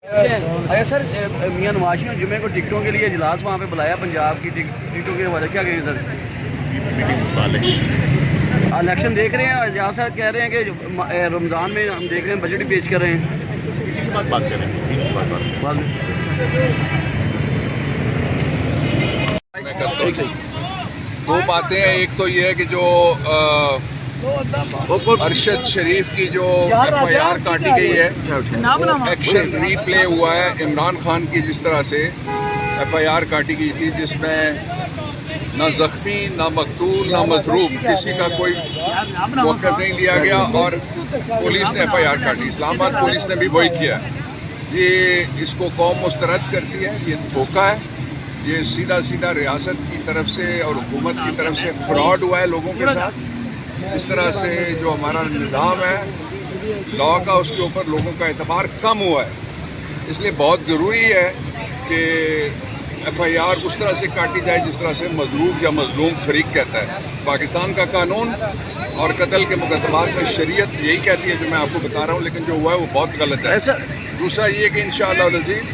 اچھا سر، میاں نواز شریف نے جمعے کو ٹکٹوں کے لیے اجلاس وہاں پہ بلایا، پنجاب کی ٹکٹوں کے حوالے کیا کہیں سر؟ الیکشن دیکھ رہے ہیں، اجاز صاحب کہہ رہے ہیں کہ رمضان میں ہم دیکھ رہے ہیں بجٹ بھی پیش کر رہے ہیں۔ دو باتیں ہیں، ایک تو یہ ہے کہ جو ارشد شریف کی جو FIR کاٹی گئی ہے وہ ایکشن ری پلے ہوا ہے عمران خان کی، جس طرح سے FIR کاٹی گئی تھی جس میں نہ زخمی نہ مقتول نہ مضروب کسی کا کوئی موقف نہیں لیا گیا، اور پولیس نے FIR کاٹی۔ اسلام آباد پولیس نے بھی وہی کیا۔ یہ اس کو قوم مسترد کرتی ہے، یہ دھوکہ ہے، یہ سیدھا سیدھا ریاست کی طرف سے اور حکومت کی طرف سے فراڈ ہوا ہے لوگوں کے ساتھ۔ اس طرح سے جو ہمارا نظام ہے لا کا، اس کے اوپر لوگوں کا اعتبار کم ہوا ہے۔ اس لیے بہت ضروری ہے کہ FIR اس طرح سے کاٹی جائے جس طرح سے مظلوم یا مظلوم فریق کہتا ہے۔ پاکستان کا قانون اور قتل کے مقدمات میں شریعت یہی کہتی ہے جو میں آپ کو بتا رہا ہوں، لیکن جو ہوا ہے وہ بہت غلط ہے۔ دوسرا یہ کہ انشاءاللہ العزیز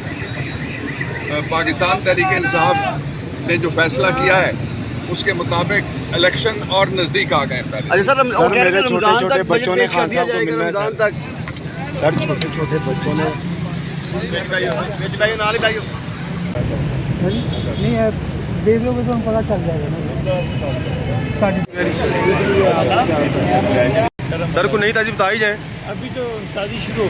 پاکستان تحریک انصاف نے جو فیصلہ کیا ہے اس کے مطابق الیکشن اور نزدیک آ گئے ہیں۔ پہلے اچھا سر، رمضان تک بجٹ پیش کر دیا جائے گا، رمضان تک سر چھوٹے چھوٹے بچوں نے نہیں ہے، دیکھ لو گے تو پتہ چل جائے گا۔ سر کو نئی تازی بتائی جائیں۔ ابھی تو شادی شروع